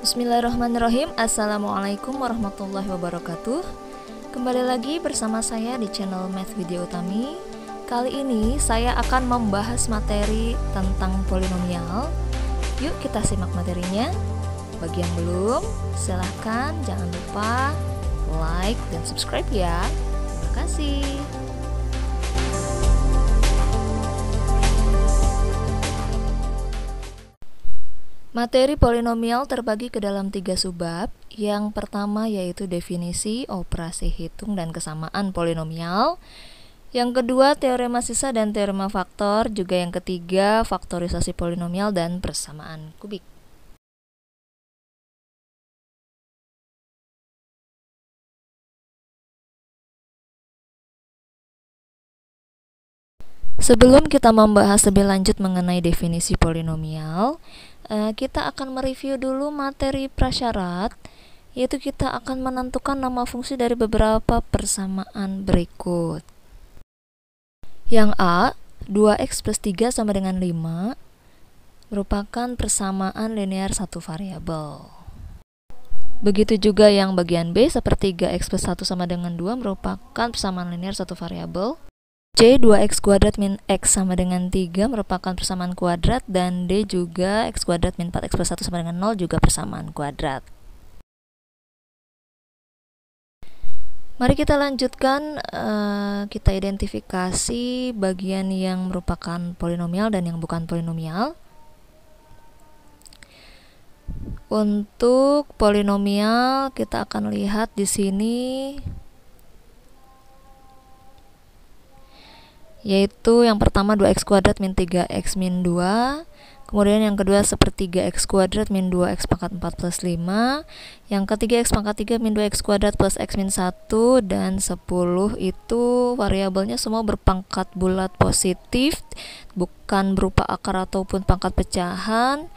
Bismillahirrahmanirrahim. Assalamualaikum warahmatullahi wabarakatuh. Kembali lagi bersama saya di channel Math Video Utami. Kali ini saya akan membahas materi tentang polinomial. Yuk kita simak materinya. Bagi yang belum, silahkan jangan lupa like dan subscribe ya. Terima kasih. Materi polinomial terbagi ke dalam 3 subbab. Yang pertama yaitu definisi, operasi hitung, dan kesamaan polinomial. Yang kedua teorema sisa dan teorema faktor. Juga yang ketiga faktorisasi polinomial dan persamaan kubik. Sebelum kita membahas lebih lanjut mengenai definisi polinomial, kita akan mereview dulu materi prasyarat, yaitu kita akan menentukan nama fungsi dari beberapa persamaan berikut. Yang A, 2x plus 3 sama dengan 5, merupakan persamaan linear satu variabel. Begitu juga yang bagian B, sepertiga x plus 1 sama dengan 2, merupakan persamaan linear satu variabel. C, 2x kuadrat min x sama dengan 3 merupakan persamaan kuadrat, dan D juga x kuadrat min 4x plus 1 sama dengan 0 juga persamaan kuadrat. Mari kita lanjutkan, kita identifikasi bagian yang merupakan polinomial dan yang bukan polinomial. Untuk polinomial kita akan lihat di sini, yaitu yang pertama 2x kuadrat min 3x min 2, kemudian yang kedua sepertiga x kuadrat min 2x pangkat 4 plus 5, yang ketiga x pangkat 3 min 2x kuadrat plus x min 1, dan 10 itu variabelnya semua berpangkat bulat positif, bukan berupa akar ataupun pangkat pecahan,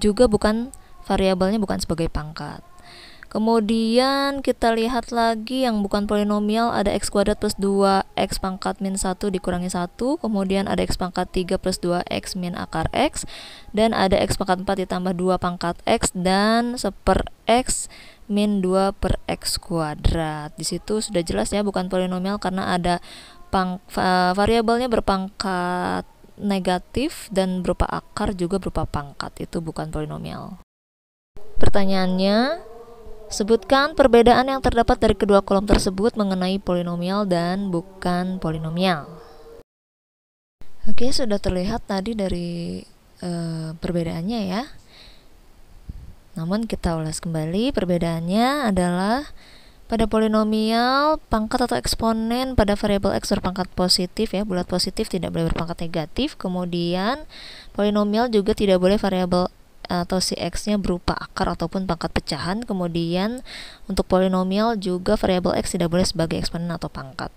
juga bukan variabelnya bukan sebagai pangkat. Kemudian kita lihat lagi yang bukan polinomial, ada x kuadrat plus 2x pangkat min 1 dikurangi 1, kemudian ada x pangkat 3 plus 2x min akar x, dan ada x pangkat 4 ditambah 2 pangkat x, dan seper x min 2 per x kuadrat. Di situ sudah jelas ya bukan polinomial karena ada variabelnya berpangkat negatif dan berupa akar juga berupa pangkat, itu bukan polinomial. Pertanyaannya, sebutkan perbedaan yang terdapat dari kedua kolom tersebut mengenai polinomial dan bukan polinomial. Oke, sudah terlihat tadi dari perbedaannya ya. Namun kita ulas kembali. Perbedaannya adalah pada polinomial pangkat atau eksponen pada variabel x berpangkat positif ya, bulat positif, tidak boleh berpangkat negatif. Kemudian polinomial juga tidak boleh variabel atau si x-nya berupa akar ataupun pangkat pecahan. Kemudian untuk polinomial juga variabel x tidak boleh sebagai eksponen atau pangkat.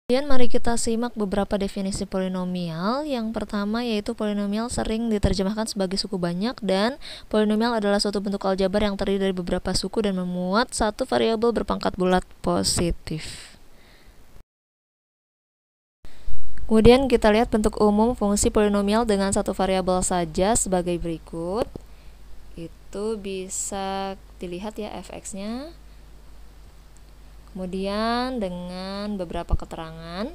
Kemudian mari kita simak beberapa definisi polinomial. Yang pertama yaitu polinomial sering diterjemahkan sebagai suku banyak, dan polinomial adalah suatu bentuk aljabar yang terdiri dari beberapa suku dan memuat satu variabel berpangkat bulat positif. Kemudian kita lihat bentuk umum fungsi polinomial dengan satu variabel saja sebagai berikut. Itu bisa dilihat ya fx-nya. Kemudian dengan beberapa keterangan,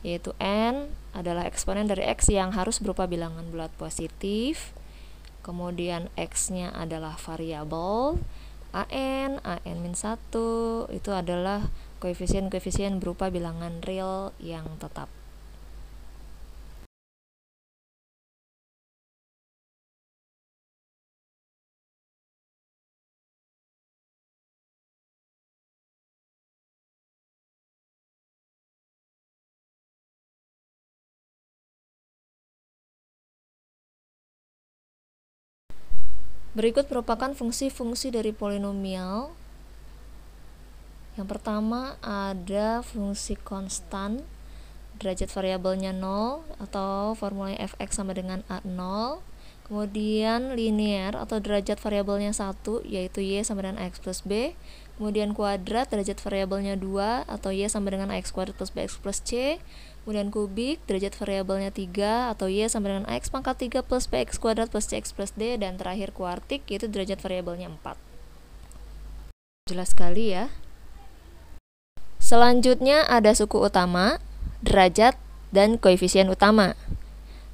yaitu n adalah eksponen dari x yang harus berupa bilangan bulat positif. Kemudian x-nya adalah variabel an min 1 itu adalah koefisien-koefisien berupa bilangan real yang tetap. Berikut merupakan fungsi-fungsi dari polinomial. Yang pertama ada fungsi konstan, derajat variabelnya 0 atau formulanya fx sama dengan a0. Kemudian linear atau derajat variabelnya 1 yaitu y sama dengan ax plus b. Kemudian kuadrat, derajat variabelnya 2 atau y sama dengan ax kuadrat plus bx plus c. Kemudian kubik, derajat variabelnya 3 atau Y sama dengan AX pangkat 3 plus PX kuadrat plus CX plus D. Dan terakhir kuartik, yaitu derajat variabelnya 4. Jelas sekali ya. Selanjutnya ada suku utama, derajat, dan koefisien utama.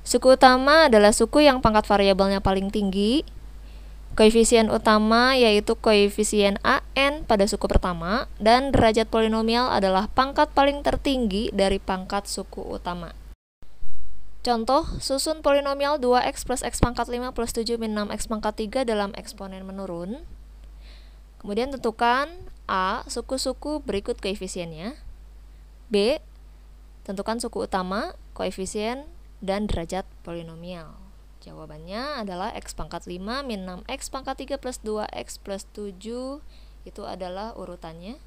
Suku utama adalah suku yang pangkat variabelnya paling tinggi. Koefisien utama yaitu koefisien AN pada suku pertama, dan derajat polinomial adalah pangkat paling tertinggi dari pangkat suku utama. Contoh, susun polinomial 2x plus x pangkat 5 plus 7 min 6x pangkat 3 dalam eksponen menurun. Kemudian tentukan A, suku-suku berikut koefisiennya. B, tentukan suku utama, koefisien, dan derajat polinomial. Jawabannya adalah x pangkat 5 min 6x pangkat 3 plus 2x plus 7. Itu adalah urutannya.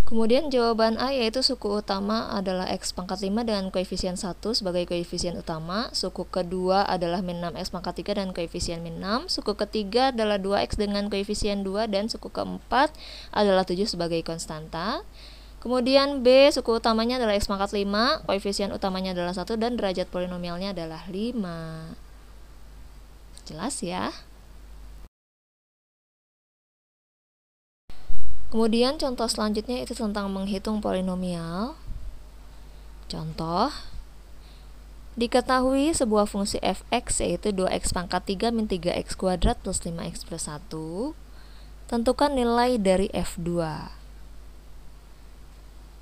Kemudian jawaban A yaitu suku utama adalah x pangkat 5 dengan koefisien 1 sebagai koefisien utama. Suku kedua adalah min 6x pangkat 3 dan koefisien min 6. Suku ketiga adalah 2x dengan koefisien 2 dan suku keempat adalah 7 sebagai konstanta. Kemudian B, suku utamanya adalah x pangkat 5, koefisien utamanya adalah 1 dan derajat polinomialnya adalah 5. Jelas ya? Kemudian contoh selanjutnya itu tentang menghitung polinomial. Contoh, diketahui sebuah fungsi fx yaitu 2x pangkat 3 min 3x kuadrat plus 5x plus 1. Tentukan nilai dari f2.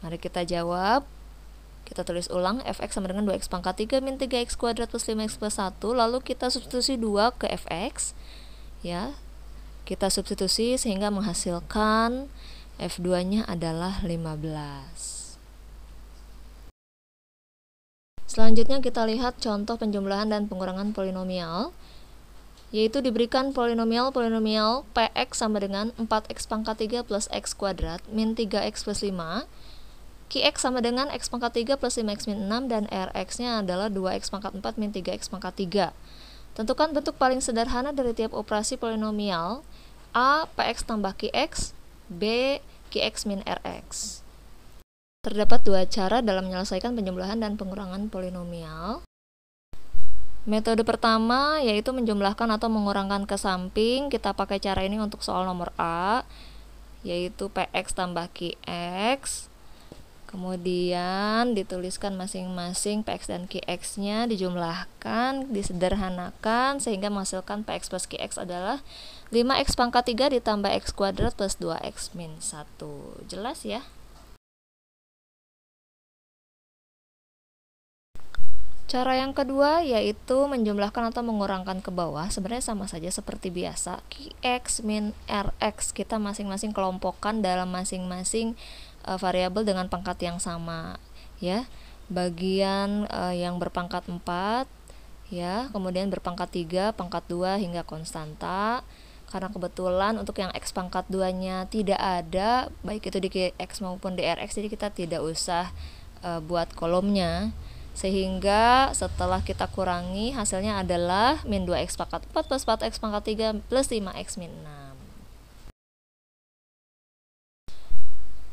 Mari kita jawab. Kita tulis ulang, fx sama dengan 2x pangkat 3 min 3x kuadrat plus 5x plus 1. Lalu kita substitusi 2 ke fx. Ya, kita substitusi sehingga menghasilkan f2-nya adalah 15. Selanjutnya kita lihat contoh penjumlahan dan pengurangan polinomial. Yaitu diberikan polinomial px sama dengan 4x pangkat 3 plus x kuadrat min 3x plus 5. Qx sama dengan x pangkat 3 plus 5x min 6 dan Rx-nya adalah 2x pangkat 4 min 3x pangkat 3. Tentukan bentuk paling sederhana dari tiap operasi polinomial. A, Px tambah Qx, B, Qx min Rx. Terdapat dua cara dalam menyelesaikan penjumlahan dan pengurangan polinomial. Metode pertama yaitu menjumlahkan atau mengurangkan ke samping. Kita pakai cara ini untuk soal nomor A, yaitu Px tambah Qx. Kemudian dituliskan masing-masing Px dan Qx-nya, dijumlahkan, disederhanakan sehingga menghasilkan Px plus Qx adalah 5x pangkat 3 ditambah x kuadrat plus 2x min 1. Jelas ya? Cara yang kedua yaitu menjumlahkan atau mengurangkan ke bawah. Sebenarnya sama saja seperti biasa. Qx min Rx kita masing-masing kelompokkan dalam masing-masing variabel dengan pangkat yang sama ya. Bagian yang berpangkat 4 ya, kemudian berpangkat 3, pangkat 2 hingga konstanta. Karena kebetulan untuk yang x pangkat 2-nya tidak ada, baik itu di Qx maupun di Rx, jadi kita tidak usah buat kolomnya. Sehingga setelah kita kurangi hasilnya adalah min 2x pangkat 4 plus 4x pangkat 3 plus 5x min 6.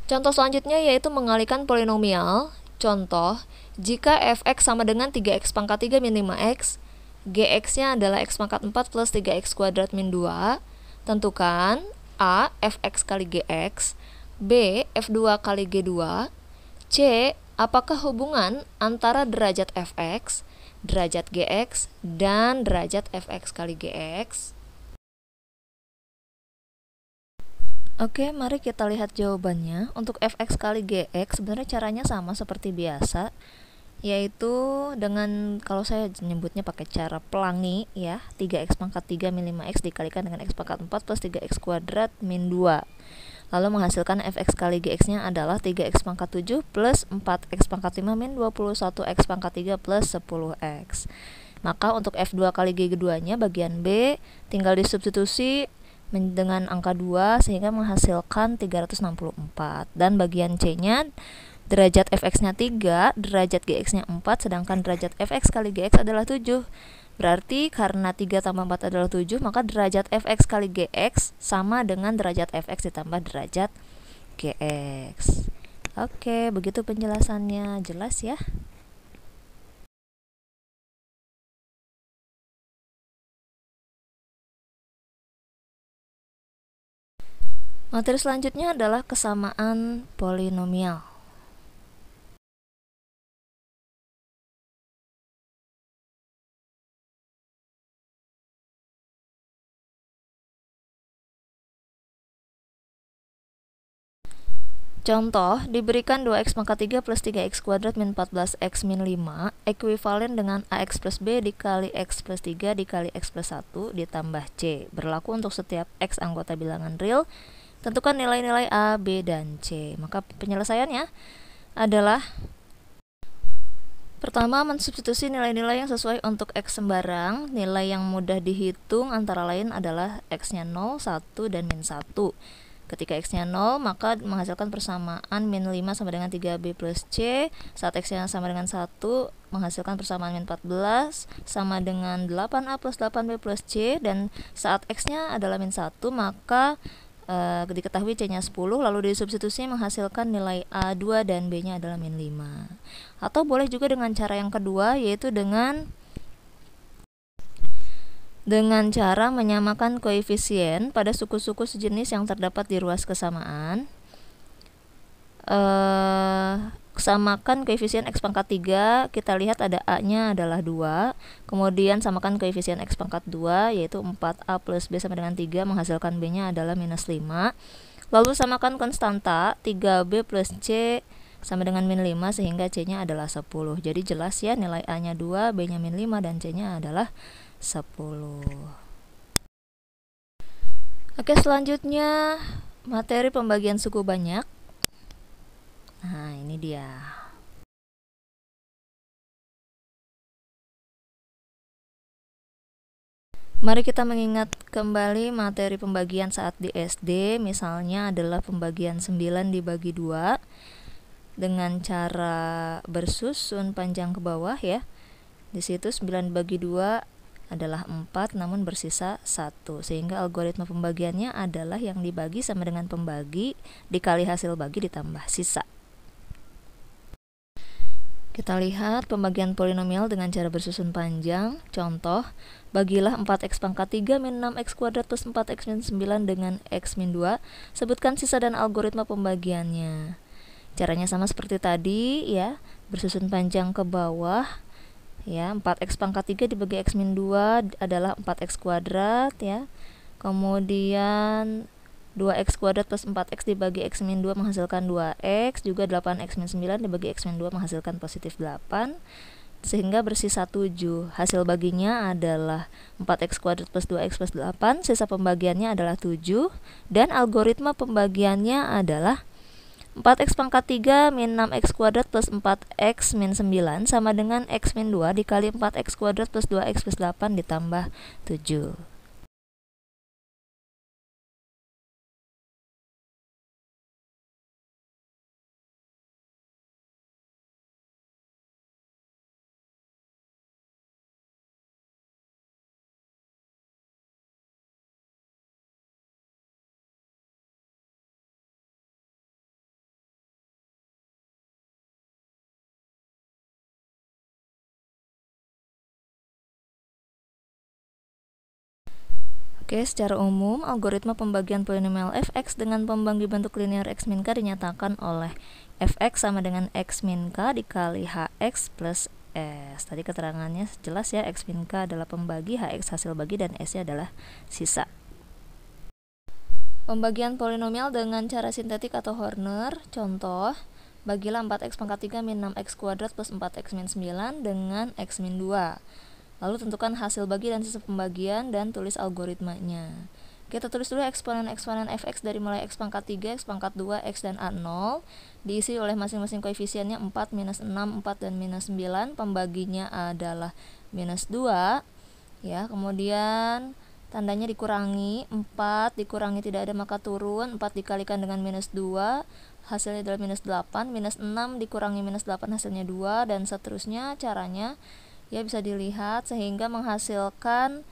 Contoh selanjutnya yaitu mengalihkan polinomial. Contoh, jika fx sama dengan 3x pangkat 3 min 5x, gx-nya adalah x pangkat 4 plus 3x kuadrat min 2. Tentukan A, fx kali gx, B, f2 kali g2, C, apakah hubungan antara derajat fx, derajat gx, dan derajat fx kali gx? Oke, mari kita lihat jawabannya. Untuk fx kali gx sebenarnya caranya sama seperti biasa, yaitu dengan, kalau saya menyebutnya pakai cara pelangi ya, 3x pangkat 3 min 5x dikalikan dengan x pangkat 4 plus 3x kuadrat min 2. Lalu menghasilkan fx kali gx-nya adalah 3x pangkat 7 plus 4x pangkat 5 min 21x pangkat 3 plus 10x. Maka untuk f2 kali g2-nya bagian B tinggal disubstitusi dengan angka 2 sehingga menghasilkan 364. Dan bagian C-nya derajat fx-nya 3, derajat gx-nya 4, sedangkan derajat fx kali gx adalah 7. Berarti karena 3 tambah 4 adalah 7, maka derajat fx kali gx sama dengan derajat fx ditambah derajat gx. Oke, begitu penjelasannya, jelas ya? Materi selanjutnya adalah kesamaan polinomial. Contoh, diberikan 2x pangkat 3 plus 3x kuadrat min 14x min 5 ekuivalen dengan ax plus b dikali x plus 3 dikali x plus 1 ditambah c. Berlaku untuk setiap x anggota bilangan real. Tentukan nilai-nilai a, b, dan c. Maka penyelesaiannya adalah pertama, mensubstitusi nilai-nilai yang sesuai untuk x sembarang. Nilai yang mudah dihitung antara lain adalah x-nya 0, 1, dan min 1. Ketika x-nya 0, maka menghasilkan persamaan min 5 sama dengan 3b plus c. Saat x-nya sama dengan 1, menghasilkan persamaan min 14 sama dengan 8a plus 8b plus c. Dan saat x-nya adalah min 1, maka diketahui c-nya 10, lalu disubstitusi menghasilkan nilai a 2 dan b-nya adalah min 5. Atau boleh juga dengan cara yang kedua, yaitu dengan cara menyamakan koefisien pada suku-suku sejenis yang terdapat di ruas kesamaan. Samakan koefisien x pangkat 3, kita lihat ada a-nya adalah 2. Kemudian samakan koefisien x pangkat 2, yaitu 4a plus b sama dengan 3, menghasilkan b-nya adalah minus 5. Lalu samakan konstanta 3b plus c sama dengan min 5, sehingga c-nya adalah 10. Jadi jelas ya, nilai a-nya 2, b-nya min 5, dan c-nya adalah 10. Oke, selanjutnya materi pembagian suku banyak. Nah, ini dia. Mari kita mengingat kembali materi pembagian saat di SD. Misalnya adalah pembagian 9 dibagi 2 dengan cara bersusun panjang ke bawah ya. Di situ 9 dibagi 2 adalah 4, namun bersisa 1, sehingga algoritma pembagiannya adalah yang dibagi sama dengan pembagi dikali hasil bagi ditambah sisa. Kita lihat pembagian polinomial dengan cara bersusun panjang. Contoh, bagilah 4x pangkat 3 min 6x kuadrat plus 4x min 9 dengan x min 2. Sebutkan sisa dan algoritma pembagiannya. Caranya sama seperti tadi ya, bersusun panjang ke bawah. Ya, 4x pangkat 3 dibagi x min 2 adalah 4x kuadrat ya. Kemudian 2x kuadrat plus 4x dibagi x min 2 menghasilkan 2x, juga 8x min 9 dibagi x min 2 menghasilkan positif 8, sehingga bersisa 7. Hasil baginya adalah 4x kuadrat plus 2x plus 8, sisa pembagiannya adalah 7, dan algoritma pembagiannya adalah 4x pangkat 3 min 6x kuadrat plus 4x min 9 sama dengan x min 2 dikali 4x kuadrat plus 2x plus 8 ditambah 7. Oke, secara umum, algoritma pembagian polinomial fx dengan pembagi bentuk linear x min k dinyatakan oleh fx sama dengan x min k dikali hx plus s. Tadi keterangannya jelas ya, x min k adalah pembagi, hx hasil bagi, dan s-nya adalah sisa. Pembagian polinomial dengan cara sintetik atau Horner. Contoh, bagilah 4x pangkat 3 min 6x kuadrat plus 4x min 9 dengan x min 2. Lalu tentukan hasil bagi dan sisa pembagian dan tulis algoritmanya. Kita tulis dulu eksponen-eksponen fx dari mulai x pangkat 3, x pangkat 2, x dan a0. Diisi oleh masing-masing koefisiennya 4, minus 6, 4, dan minus 9. Pembaginya adalah minus 2. Ya, kemudian tandanya dikurangi, 4 dikurangi tidak ada maka turun, 4 dikalikan dengan minus 2, hasilnya adalah minus 8, minus 6 dikurangi minus 8 hasilnya 2, dan seterusnya. Caranya ya bisa dilihat sehingga menghasilkan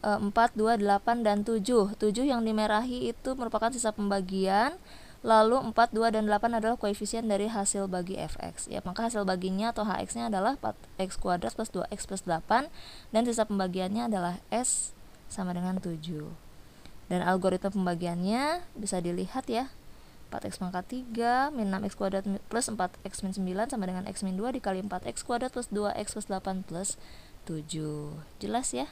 4, 2, 8, dan 7. 7 yang dimerahi itu merupakan sisa pembagian. Lalu 4, 2, dan 8 adalah koefisien dari hasil bagi fx. Ya, maka hasil baginya atau hx-nya adalah 4x kuadrat plus 2x plus 8, dan sisa pembagiannya adalah s sama dengan 7. Dan algoritma pembagiannya bisa dilihat ya. 4x pangkat 3 min 6x kuadrat plus 4x min 9 sama dengan x min 2 dikali 4x kuadrat plus 2x plus 8 plus 7. Jelas ya?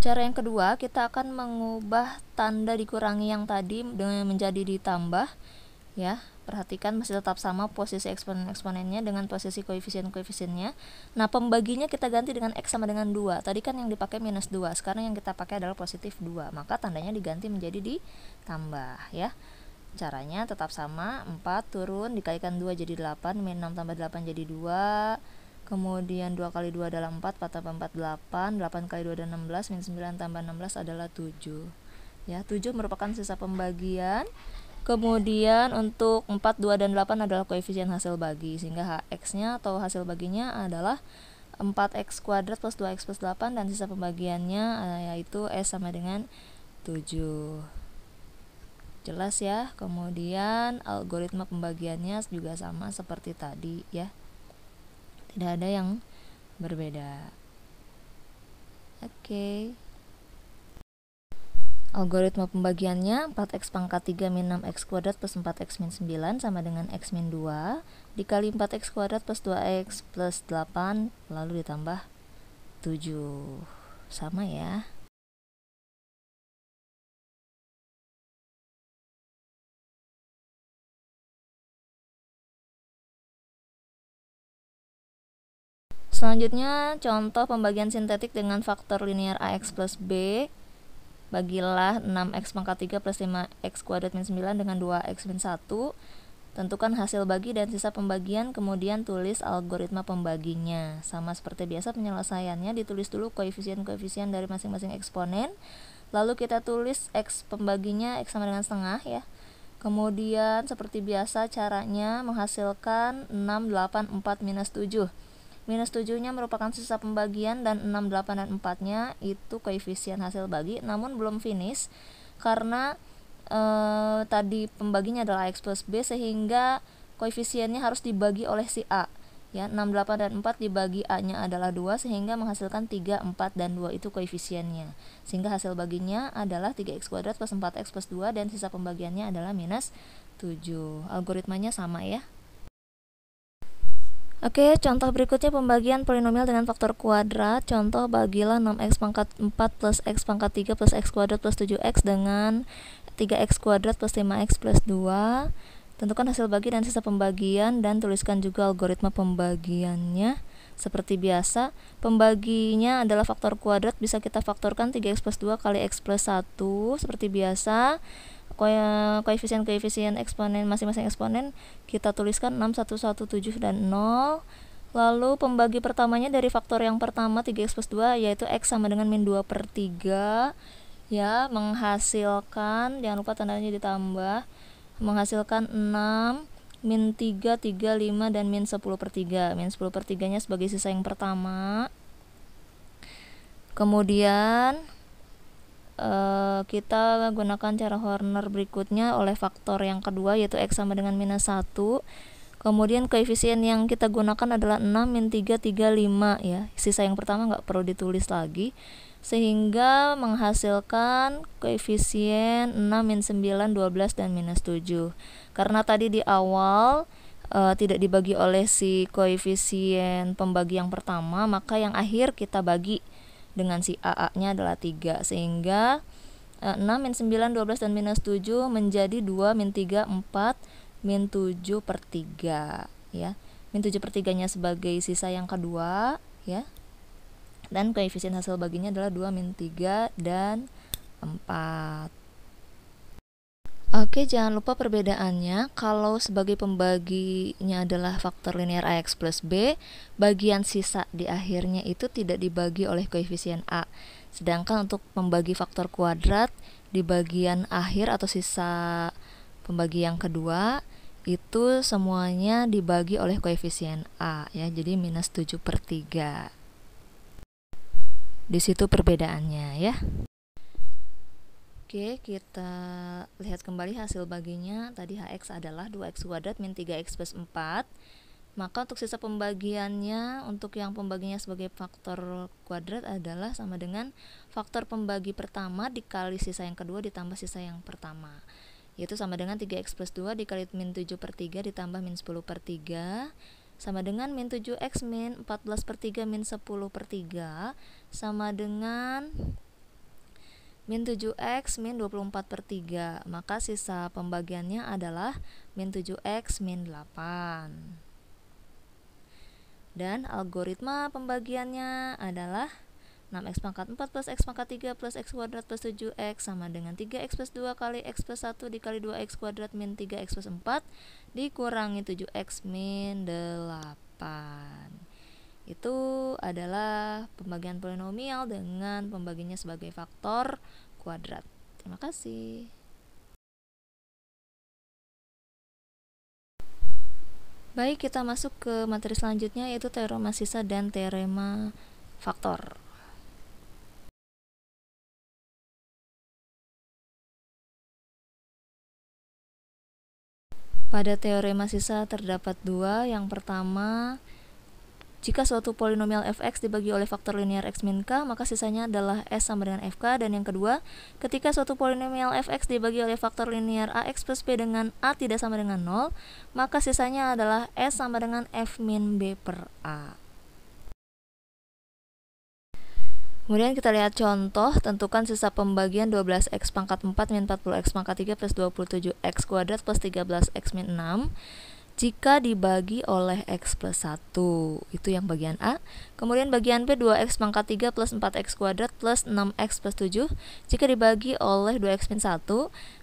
Cara yang kedua, kita akan mengubah tanda dikurangi yang tadi dengan menjadi ditambah. Ya, perhatikan masih tetap sama posisi eksponen-eksponennya dengan posisi koefisien-koefisiennya. Nah, pembaginya kita ganti dengan x sama dengan 2. Tadi kan yang dipakai minus 2, sekarang yang kita pakai adalah positif 2. Maka tandanya diganti menjadi ditambah ya. Caranya tetap sama, 4 turun dikalikan 2 jadi 8, min 6 tambah 8 jadi 2. Kemudian 2 kali 2 adalah 4, 4 tambah 4 8, 8 kali 2 adalah 16, min 9 tambah 16 adalah 7. Ya, 7 merupakan sisa pembagian. Kemudian untuk 4, 2, dan 8 adalah koefisien hasil bagi, sehingga hx-nya atau hasil baginya adalah 4x kuadrat plus 2x plus 8, dan sisa pembagiannya yaitu s sama dengan 7. Jelas ya? Kemudian algoritma pembagiannya juga sama seperti tadi ya. Tidak ada yang berbeda. Oke. Algoritma pembagiannya 4x pangkat 3 min 6x kuadrat plus 4x min 9 sama dengan x min 2 dikali 4x kuadrat plus 2x plus 8 lalu ditambah 7. Sama ya. Selanjutnya, contoh pembagian sintetik dengan faktor linear ax plus b. Bagilah 6x pangkat 3 plus 5x kuadrat min 9 dengan 2x min 1. Tentukan hasil bagi dan sisa pembagian, kemudian tulis algoritma pembaginya. Sama seperti biasa penyelesaiannya, ditulis dulu koefisien-koefisien dari masing-masing eksponen. Lalu kita tulis x pembaginya, x sama dengan setengah ya. Kemudian seperti biasa caranya menghasilkan 6, 8, 4, minus 7. Minus 7-nya merupakan sisa pembagian, dan 6, 8, dan 4-nya itu koefisien hasil bagi. Namun belum finish karena tadi pembaginya adalah x plus b, sehingga koefisiennya harus dibagi oleh si a ya. 6, 8, dan 4 dibagi a-nya adalah 2, sehingga menghasilkan 3, 4, dan 2 itu koefisiennya, sehingga hasil baginya adalah 3x kuadrat plus 4x plus 2, dan sisa pembagiannya adalah minus 7. Algoritmanya sama ya. Oke, contoh berikutnya pembagian polinomial dengan faktor kuadrat. Contoh, bagilah 6x pangkat 4 plus x pangkat 3 plus x kuadrat plus 7x dengan 3x kuadrat plus 5x plus 2. Tentukan hasil bagi dan sisa pembagian, dan tuliskan juga algoritma pembagiannya. Seperti biasa, pembaginya adalah faktor kuadrat, bisa kita faktorkan 3x plus 2 kali x plus 1. Seperti biasa, koefisien-koefisien eksponen masing-masing eksponen kita tuliskan 6, 1, 1, 7, dan 0. Lalu pembagi pertamanya dari faktor yang pertama 3x plus 2 yaitu x sama dengan min 2 per 3 ya, menghasilkan, jangan lupa tandanya ditambah, menghasilkan 6, min 3, 3, 5, dan min 10 per 3. Min 10 per 3 nya sebagai sisa yang pertama. Kemudian kita gunakan cara Horner berikutnya oleh faktor yang kedua yaitu x sama dengan minus 1. Kemudian koefisien yang kita gunakan adalah 6, min 3, 3, 5 ya. Sisa yang pertama nggak perlu ditulis lagi, sehingga menghasilkan koefisien 6, min 9, 12, dan minus 7. Karena tadi di awal tidak dibagi oleh si koefisien pembagi yang pertama, maka yang akhir kita bagi dengan si AA-nya adalah 3, sehingga 6, min 9, 12, dan minus 7 menjadi 2, min 3, 4, min 7 per 3 ya. Min 7 per 3 nya sebagai sisa yang kedua ya, dan koefisien hasil baginya adalah 2, min 3, dan 4. Oke, jangan lupa perbedaannya. Kalau sebagai pembaginya adalah faktor linear AX plus B, bagian sisa di akhirnya itu tidak dibagi oleh koefisien A. Sedangkan untuk membagi faktor kuadrat, di bagian akhir atau sisa pembagi yang kedua, itu semuanya dibagi oleh koefisien A ya. Jadi minus 7 per 3. Di situ perbedaannya ya. Oke, kita lihat kembali hasil baginya. Tadi Hx adalah 2x kuadrat min 3x plus 4. Maka untuk sisa pembagiannya, untuk yang pembaginya sebagai faktor kuadrat adalah sama dengan faktor pembagi pertama dikali sisa yang kedua ditambah sisa yang pertama, yaitu sama dengan 3x plus 2 dikali min 7 per 3 ditambah min 10 per 3, sama dengan min 7x min 14 per 3 min 10 per 3, sama dengan min 7x min 24 per 3. Maka sisa pembagiannya adalah min 7x min 8. Dan algoritma pembagiannya adalah 6x pangkat 4 plus x pangkat 3 plus x kuadrat plus 7x sama dengan 3x plus 2 kali x plus 1 dikali 2x kuadrat min 3x plus 4 dikurangi 7x min 8. Itu adalah pembagian polinomial dengan pembagiannya sebagai faktor kuadrat. Terima kasih. Baik, kita masuk ke materi selanjutnya, yaitu teorema sisa dan teorema faktor. Pada teorema sisa terdapat dua. Yang pertama, jika suatu polinomial fx dibagi oleh faktor linear x min k, maka sisanya adalah s sama dengan fk. Dan yang kedua, ketika suatu polinomial fx dibagi oleh faktor linear ax plus b dengan a tidak sama dengan 0, maka sisanya adalah s sama dengan f min b per a. Kemudian kita lihat contoh, tentukan sisa pembagian 12x pangkat 4 min 40x pangkat 3 plus 27x kuadrat plus 13x min 6 jika dibagi oleh x plus 1. Itu yang bagian A. Kemudian bagian B, 2x pangkat 3 plus 4x kuadrat plus 6x plus 7 jika dibagi oleh 2x min 1.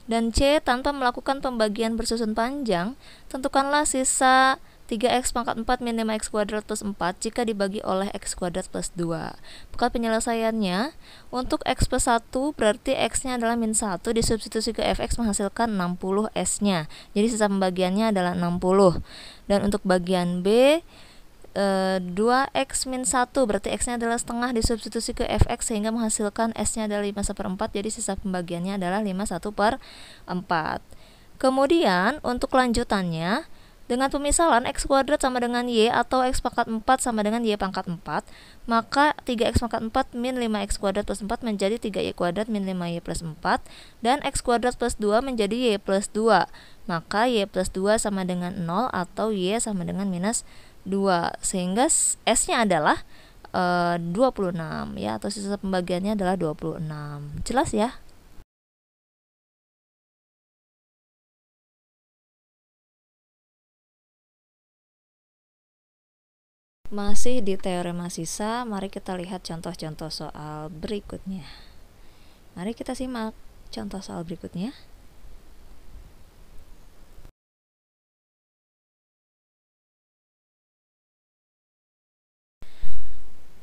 Dan C, tanpa melakukan pembagian bersusun panjang, tentukanlah sisa 3x pangkat 4 min 5x kuadrat plus 4 jika dibagi oleh x kuadrat plus 2. Maka penyelesaiannya, untuk x plus 1 berarti x-nya adalah min 1, disubstitusi ke fx menghasilkan 60 s-nya. Jadi sisa pembagiannya adalah 60. Dan untuk bagian B, 2x min 1 berarti x-nya adalah setengah, disubstitusi ke fx sehingga menghasilkan s-nya adalah 5/4. Jadi sisa pembagiannya adalah 5/4. Kemudian untuk lanjutannya, dengan pemisalan x kuadrat sama dengan y atau x pangkat 4 sama dengan y pangkat 4, maka 3x pangkat 4 min 5x kuadrat plus 4 menjadi 3y kuadrat min 5y plus 4, dan x kuadrat plus 2 menjadi y plus 2. Maka y plus 2 sama dengan 0 atau y sama dengan minus 2, sehingga s-nya adalah 26 ya, atau sisa pembagiannya adalah 26. Jelas ya? Masih di teorema sisa, mari kita lihat contoh-contoh soal berikutnya. Mari kita simak contoh soal berikutnya.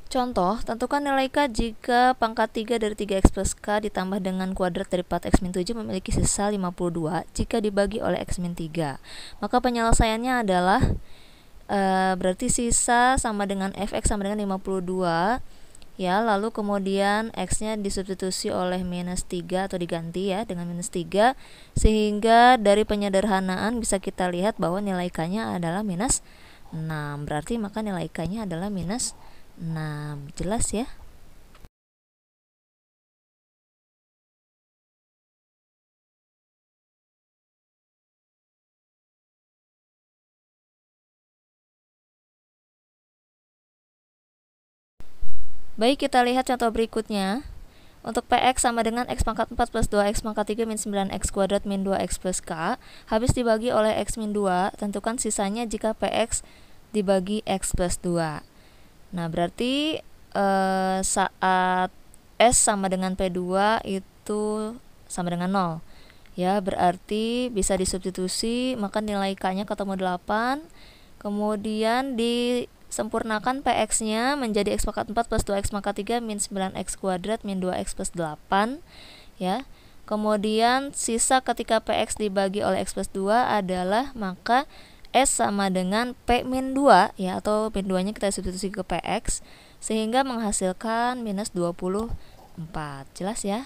Contoh, tentukan nilai k jika pangkat 3 dari 3x plus k ditambah dengan kuadrat dari 4x min 7 memiliki sisa 52 jika dibagi oleh x min 3. Maka penyelesaiannya adalah berarti sisa sama dengan fx sama dengan 52 ya, lalu kemudian x-nya disubstitusi oleh minus 3 atau diganti ya dengan minus 3, sehingga dari penyederhanaan bisa kita lihat bahwa nilai k-nya adalah minus 6. Berarti maka nilai k-nya adalah minus 6. Jelas ya? Baik, kita lihat contoh berikutnya. Untuk px sama dengan x pangkat 4 plus 2x pangkat 3 min 9x kuadrat min 2x plus k habis dibagi oleh x min 2, tentukan sisanya jika px dibagi x plus 2. Nah, berarti saat s sama dengan p2 itu sama dengan 0 ya, berarti bisa disubstitusi, maka nilai k-nya ketemu 8. Kemudian disempurnakan px-nya menjadi x pangkat 4 plus 2x pangkat 3 min 9x kuadrat min 2x plus 8 ya. Kemudian sisa ketika px dibagi oleh x plus 2 adalah maka s sama dengan p min 2 ya, atau min 2 nya kita substitusi ke px sehingga menghasilkan minus 24. Jelas ya?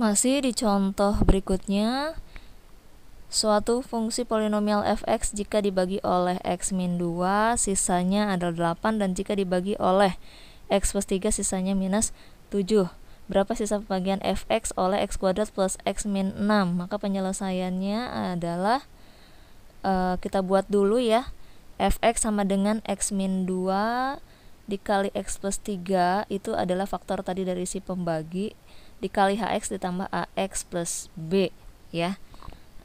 Masih di contoh berikutnya, suatu fungsi polinomial fx jika dibagi oleh x min 2 sisanya adalah 8, dan jika dibagi oleh x plus 3 sisanya minus 7. Berapa sisa pembagian fx oleh x kuadrat plus x min 6? Maka penyelesaiannya adalah kita buat dulu ya. Fx sama dengan x min 2 dikali x plus 3 itu adalah faktor tadi dari si pembagi, dikali hx ditambah ax plus b ya.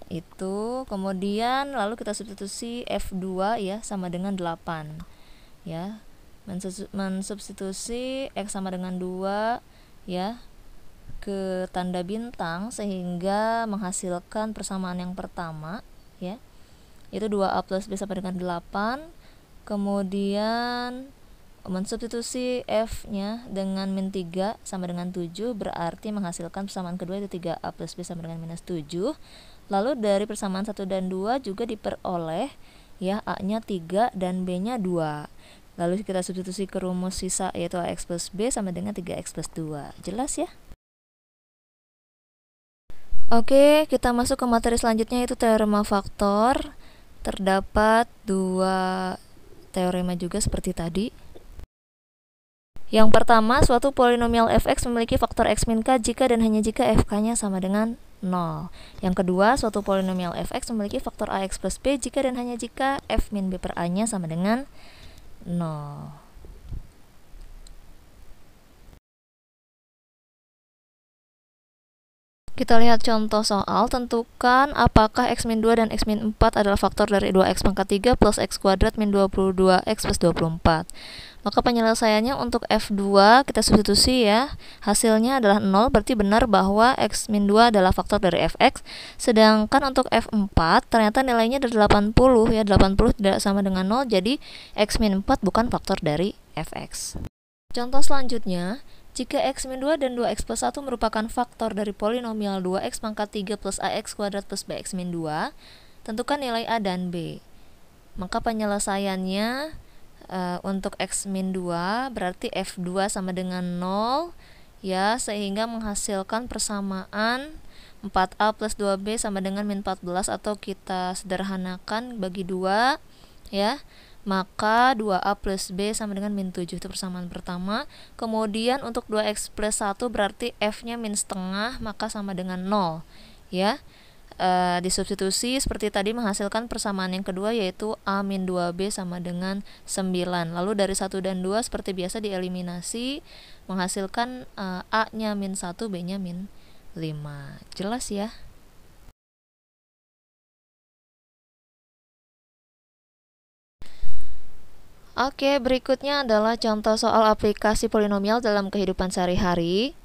Itu kemudian lalu kita substitusi f2 ya sama dengan 8 ya. Mensubstitusi x sama dengan 2 ya ke tanda bintang sehingga menghasilkan persamaan yang pertama ya. Itu 2a plus b sama dengan 8. Kemudian mensubstitusi f-nya dengan min 3 sama dengan 7, berarti menghasilkan persamaan kedua itu 3a plus b sama dengan minus 7. Lalu dari persamaan 1 dan 2 juga diperoleh ya, a-nya 3 dan b-nya 2. Lalu kita substitusi ke rumus sisa yaitu ax plus b sama dengan 3x plus 2. Jelas ya? Oke, kita masuk ke materi selanjutnya, yaitu teorema faktor. Terdapat 2 teorema juga seperti tadi. Yang pertama, suatu polinomial fx memiliki faktor x min k jika dan hanya jika fk-nya sama dengan 0. Yang kedua, suatu polinomial fx memiliki faktor ax plus b jika dan hanya jika f min b per a-nya sama dengan 0. Kita lihat contoh soal. Tentukan apakah x min 2 dan x min 4 adalah faktor dari 2x pangkat 3 plus x kuadrat min 22x plus 24. Maka penyelesaiannya untuk f2 kita substitusi ya. Hasilnya adalah 0, berarti benar bahwa x min 2 adalah faktor dari fx. Sedangkan untuk f4 ternyata nilainya adalah 80 ya. 80 tidak sama dengan 0, jadi x min 4 bukan faktor dari fx. Contoh selanjutnya, jika x min 2 dan 2x plus 1 merupakan faktor dari polinomial 2x pangkat 3 plus ax kuadrat plus bx min 2, tentukan nilai a dan b. Maka penyelesaiannya untuk x min 2 berarti f2 sama dengan 0 ya, sehingga menghasilkan persamaan 4a plus 2b sama dengan min 14, atau kita sederhanakan bagi 2 ya. Maka 2a plus b sama dengan min 7, itu persamaan pertama. Kemudian untuk 2x plus 1 berarti f-nya min setengah, maka sama dengan 0 ya. Disubstitusi seperti tadi menghasilkan persamaan yang kedua, yaitu a min 2b sama dengan 9. Lalu dari 1 dan 2 seperti biasa dieliminasi, menghasilkan a-nya min 1, b-nya min 5. Jelas ya? Oke, berikutnya adalah contoh soal aplikasi polinomial dalam kehidupan sehari-hari.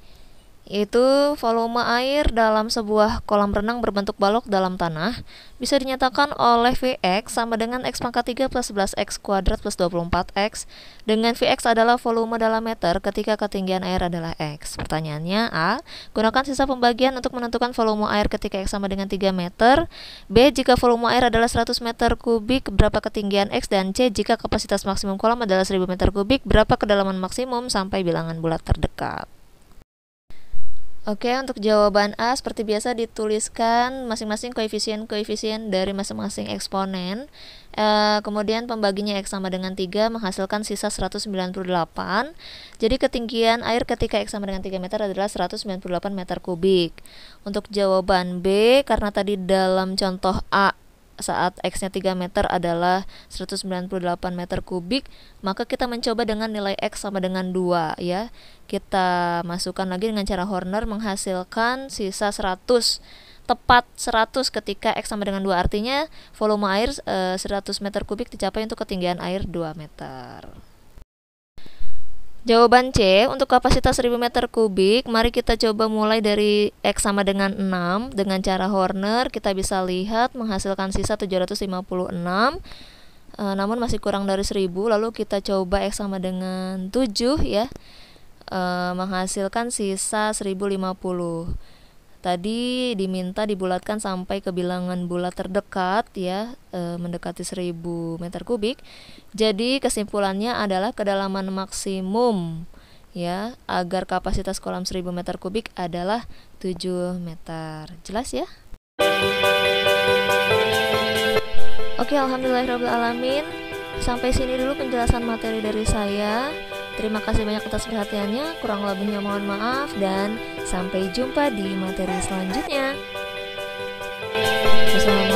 Itu volume air dalam sebuah kolam renang berbentuk balok dalam tanah bisa dinyatakan oleh Vx sama dengan x pangkat 3 plus 11x kuadrat plus 24x, dengan Vx adalah volume dalam meter ketika ketinggian air adalah x. Pertanyaannya A. Gunakan sisa pembagian untuk menentukan volume air ketika x sama dengan 3 meter. B. Jika volume air adalah 100 meter kubik, berapa ketinggian x? Dan C. Jika kapasitas maksimum kolam adalah 1000 meter kubik, berapa kedalaman maksimum sampai bilangan bulat terdekat? Oke, untuk jawaban A seperti biasa dituliskan masing-masing koefisien-koefisien dari masing-masing eksponen. Kemudian pembaginya x sama dengan 3 menghasilkan sisa 198. Jadi ketinggian air ketika x sama dengan 3 meter adalah 198 meter kubik. Untuk jawaban B, karena tadi dalam contoh A saat x-nya 3 meter adalah 198 meter kubik, maka kita mencoba dengan nilai x sama dengan 2 ya. Kita masukkan lagi dengan cara Horner, menghasilkan sisa 100, tepat 100 ketika x sama dengan 2, artinya volume air 100 meter kubik dicapai untuk ketinggian air 2 meter. Jawaban C, untuk kapasitas 1000 meter kubik, mari kita coba mulai dari x sama dengan 6. Dengan cara Horner kita bisa lihat menghasilkan sisa 756, namun masih kurang dari 1000. Lalu kita coba x sama dengan 7 ya, menghasilkan sisa 1050. Tadi diminta dibulatkan sampai ke bilangan bulat terdekat ya, mendekati 1000 meter kubik. Jadi kesimpulannya adalah kedalaman maksimum ya, agar kapasitas kolam 1000 meter kubik adalah 7 meter. Jelas ya? Oke, alhamdulillahirrahmanirrahim. Sampai sini dulu penjelasan materi dari saya. Terima kasih banyak atas perhatiannya. Kurang lebihnya mohon maaf, dan sampai jumpa di materi selanjutnya. Wassalamualaikum